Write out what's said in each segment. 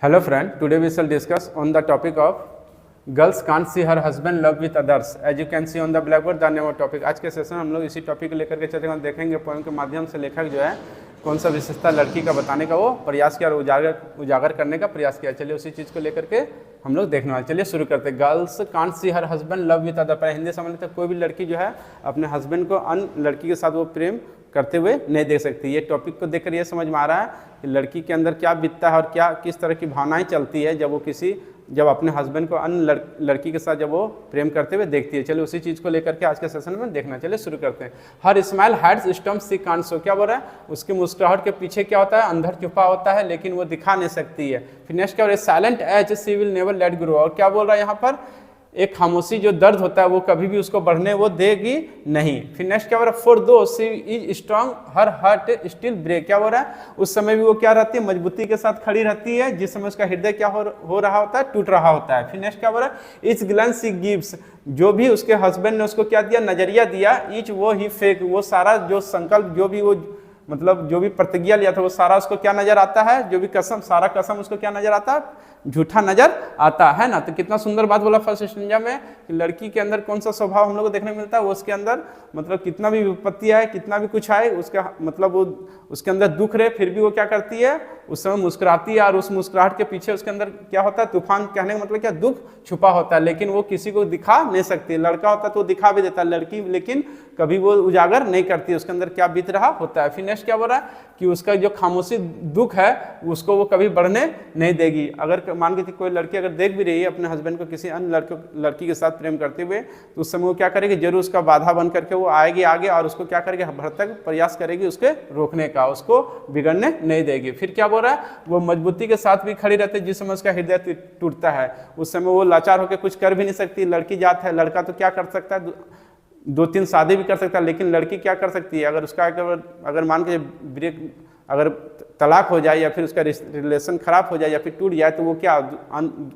Hello friend, today we shall discuss on the topic of girls can't see her husband love with others. As you can see on the blackboard, the name of topic. आज के session हम लोग इसी topic को लेकर के चलेंगे, देखेंगे पोएम के माध्यम से लेखक जो है कौन सा विशेषता लड़की का बताने का वो प्रयास किया और उजागर करने का प्रयास किया। चलिए उसी चीज़ को लेकर के हम लोग देखने वाले। चलिए शुरू करते हैं। Girls can't see her husband love with other. पहले हिंदी समझ लेते हैं। कोई भी लड़की जो है अपने हस्बैंड को अन्य लड़की के साथ वो प्रेम करते हुए नहीं देख सकती। ये टॉपिक को देखकर ये समझ में आ रहा है कि लड़की के अंदर क्या बीतता है और क्या किस तरह की भावनाएं चलती है जब अपने हस्बैंड को अन्य लड़की के साथ जब वो प्रेम करते हुए देखती है। चलिए उसी चीज़ को लेकर के आज के सेशन में देखना। चलिए शुरू करते हैं। Her smile hides stumps see can't show. क्या बोल रहा है? उसकी मुस्कुराहट के पीछे क्या होता है? अंदर छुपा होता है, लेकिन वो दिखा नहीं सकती है। फिर नेक्स्ट क्या बोल रहा है? Silent as see will never let grow. और क्या बोल रहा है यहाँ पर? एक खामोशी जो दर्द होता है वो कभी भी उसको बढ़ने वो देगी नहीं। फिर नेक्स्ट क्या बोल रहा है? For though she is strong her heart still break. क्या बोल रहा है? उस समय भी वो क्या रहती है? मजबूती के साथ खड़ी रहती है, जिस समय उसका हृदय क्या हो रहा होता है? टूट रहा होता है। फिर नेक्स्ट क्या बोल रहा है? इच ग्लैंस सी गिव्स। जो भी उसके हस्बैंड ने उसको क्या दिया? नजरिया दिया। इच वो ही फेक। वो सारा जो संकल्प जो भी वो मतलब जो भी प्रतिज्ञा लिया था वो सारा उसको क्या नजर आता है? जो भी कसम, सारा कसम उसको क्या नजर आता है? झूठा नजर आता है ना। तो कितना सुंदर बात बोला फर्स्ट स्टेंजा में कि लड़की के अंदर कौन सा स्वभाव हम लोग को देखने को मिलता है। वो उसके अंदर मतलब कितना भी विपत्ति आए, कितना भी कुछ आए, उसका मतलब वो उसके अंदर दुख रहे फिर भी वो क्या करती है? उस समय मुस्कुराती है। और उस मुस्कुराहट के पीछे उसके अंदर क्या होता है? तूफान। कहने का मतलब क्या? दुख छुपा होता है, लेकिन वो किसी को दिखा नहीं सकती। लड़का होता है तो दिखा भी देता है, लड़की लेकिन कभी वो उजागर नहीं करती उसके अंदर क्या बीत रहा होता है। फिर नेक्स्ट क्या बोल रहा है कि उसका जो खामोशी दुख है उसको वो कभी बढ़ने नहीं देगी। अगर मान के कोई लड़की अगर देख भी रही है अपने हस्बैंड को किसी अन्य लड़की के साथ प्रेम करते हुए, तो उस समय वो क्या करेगी? जरूर उसका बाधा बन करके वो आएगी आगे और उसको क्या करेगी? भरतक प्रयास करेगी उसके रोकने का, उसको बिगड़ने नहीं देगी। फिर क्या बोल रहा है? वो मजबूती के साथ भी खड़ी रहती है। जिस समय उसका हृदय टूटता है उस समय वो लाचार होकर कुछ कर भी नहीं सकती। लड़की जात है, लड़का तो क्या कर सकता है? 2-3 शादी भी कर सकता है, लेकिन लड़की क्या कर सकती है? अगर उसका अगर मान के ब्रेक अगर तलाक हो जाए या फिर उसका रिलेशन खराब हो जाए या फिर टूट जाए तो वो क्या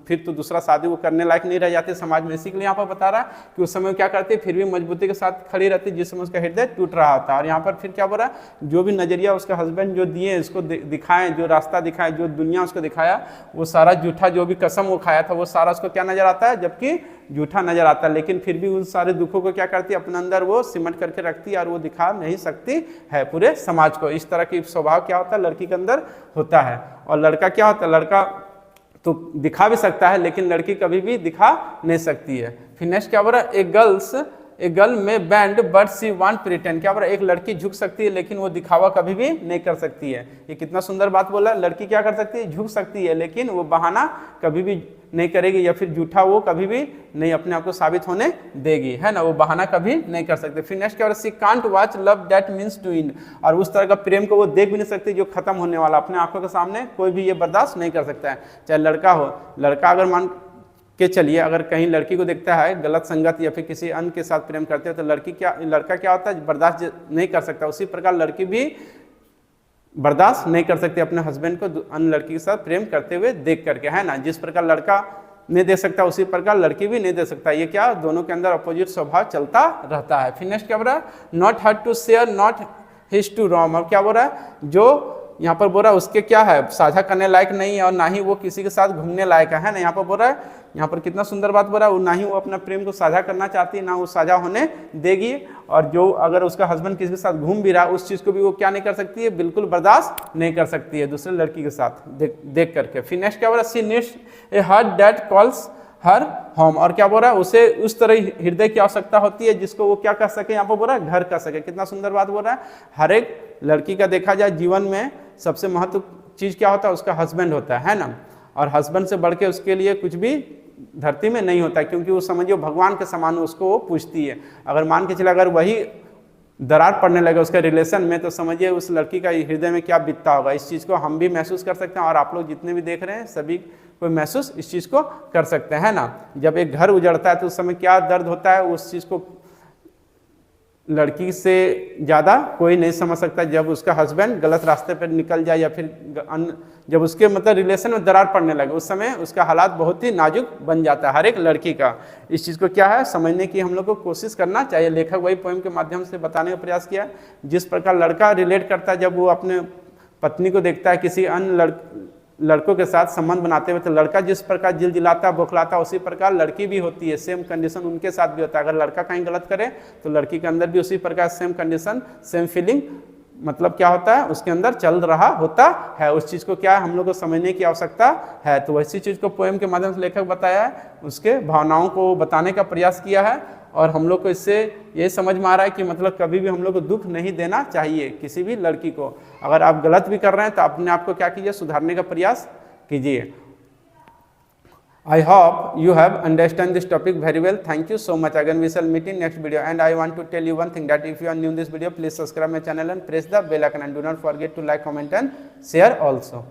फिर तो दूसरा शादी वो करने लायक नहीं रह जाती समाज में। इसी के लिए यहाँ पर बता रहा है कि उस समय क्या करती है? फिर भी मजबूती के साथ खड़ी रहती है जिस समय उसका हृदय टूट रहा होता है। और यहाँ पर फिर क्या बोल रहा है? जो भी नजरिया उसका हस्बैंड जो दिए, इसको दिखाएं, जो रास्ता दिखाए, जो दुनिया उसको दिखाया, वो सारा झूठा जो भी कसम वो खाया था वो सारा उसको क्या नजर आता है? जबकि झूठा नजर आता है, लेकिन फिर भी उन सारे दुखों को क्या करती है? अपने अंदर वो सिमट करके रखती है और वो दिखा नहीं सकती है पूरे समाज को। इस तरह की स्वभाव क्या होता है? लड़की के अंदर होता है। और लड़का क्या होता है? लड़का तो दिखा भी सकता है, लेकिन लड़की कभी भी दिखा नहीं सकती है। फिर नेक्स्ट क्या बोल रहा है? ए गर्ल में band but C want pretend. क्या बोल रहा है? एक लड़की झुक सकती है, लेकिन वो दिखावा कभी भी नहीं कर सकती है। ये कितना सुंदर बात बोला। लड़की क्या कर सकती है? झुक सकती है, लेकिन वो बहाना कभी भी नहीं करेगी या फिर झूठा वो कभी भी नहीं अपने आप को साबित होने देगी, है ना। वो बहाना कभी नहीं कर सकते। फिर नेक्स्ट क्या बोल रहा है? She can't watch love that means to end. और उस तरह का प्रेम को वो देख भी नहीं सकती जो खत्म होने वाला। अपने आंखों के सामने कोई भी ये बर्दाश्त नहीं कर सकता है, चाहे लड़का हो। लड़का अगर मान के चलिए अगर कहीं लड़की को देखता है गलत संगत या फिर किसी अन्य के साथ प्रेम करते हैं तो लड़का क्या होता है? बर्दाश्त नहीं कर सकता। उसी प्रकार लड़की भी बर्दाश्त नहीं कर सकती अपने हस्बैंड को अन्य लड़की के साथ प्रेम करते हुए देख करके, है ना। जिस प्रकार लड़का नहीं दे सकता उसी प्रकार लड़की भी नहीं दे सकता। ये क्या? दोनों के अंदर अपोजिट स्वभाव चलता रहता है। फिर नेक्स्ट क्या बोल रहा है? Not hurt to share not his to roam. और क्या बोल रहा है? जो यहाँ पर बोल रहा है उसके क्या है? साझा करने लायक नहीं है और ना ही वो किसी के साथ घूमने लायक है ना। यहाँ पर बोल रहा है, यहाँ पर कितना सुंदर बात बोल रहा है, ना ही वो अपना प्रेम को साझा करना चाहती है, ना वो साझा होने देगी। और जो अगर उसका हस्बैंड किसी के साथ घूम भी रहा उस चीज़ को भी वो क्या नहीं कर सकती है? बिल्कुल बर्दाश्त नहीं कर सकती है दूसरे लड़की के साथ देख करके। फिर नेक्स्ट क्या बोल रहा है? She needs a heart that calls her home. और क्या बोल रहा है? उसे उस तरह हृदय की आवश्यकता होती है जिसको वो क्या कर सके? यहाँ पर बोल रहा है घर कर सके। कितना सुंदर बात बोल रहा है। हर एक लड़की का देखा जाए जीवन में सबसे महत्व चीज़ क्या होता है? उसका हस्बैंड होता है ना। और हस्बैंड से बढ़ के उसके लिए कुछ भी धरती में नहीं होता, क्योंकि वो समझिए भगवान के समान उसको वो पूछती है। अगर मान के चले अगर वही दरार पड़ने लगे उसके रिलेशन में तो समझिए उस लड़की का हृदय में क्या बीतता होगा। इस चीज़ को हम भी महसूस कर सकते हैं और आप लोग जितने भी देख रहे हैं सभी कोई महसूस इस चीज़ को कर सकते हैं ना। जब एक घर उजड़ता है तो उस समय क्या दर्द होता है उस चीज़ को लड़की से ज़्यादा कोई नहीं समझ सकता। जब उसका हस्बैंड गलत रास्ते पर निकल जाए या फिर जब उसके मतलब रिलेशन में दरार पड़ने लगे उस समय उसका हालात बहुत ही नाजुक बन जाता है हर एक लड़की का। इस चीज़ को क्या है समझने की हम लोग को कोशिश करना चाहिए। लेखक वही पोएम के माध्यम से बताने का प्रयास किया जिस प्रकार लड़का रिलेट करता है जब वो अपने पत्नी को देखता है किसी अन्य लड़कों के साथ संबंध बनाते हुए, तो लड़का जिस प्रकार जिलजिलाता बौखलाता उसी प्रकार लड़की भी होती है, सेम कंडीशन उनके साथ भी होता है। अगर लड़का कहीं गलत करे तो लड़की के अंदर भी उसी प्रकार सेम कंडीशन सेम फीलिंग मतलब क्या होता है उसके अंदर चल रहा होता है। उस चीज़ को क्या हम लोग को समझने की आवश्यकता है। तो वैसी चीज़ को पोएम के माध्यम से लेखक बताया है, उसके भावनाओं को बताने का प्रयास किया है। और हम लोग को इससे ये समझ में आ रहा है कि मतलब कभी भी हम लोग को दुख नहीं देना चाहिए किसी भी लड़की को। अगर आप गलत भी कर रहे हैं तो अपने आप को क्या कीजिए, सुधारने का प्रयास कीजिए। I hope you have understand this topic very well. Thank you so much. Again we shall meet in next video, and I want to tell you one thing, that if you are new in this video, please subscribe my channel and press the bell icon, and do not forget to like, comment and share also.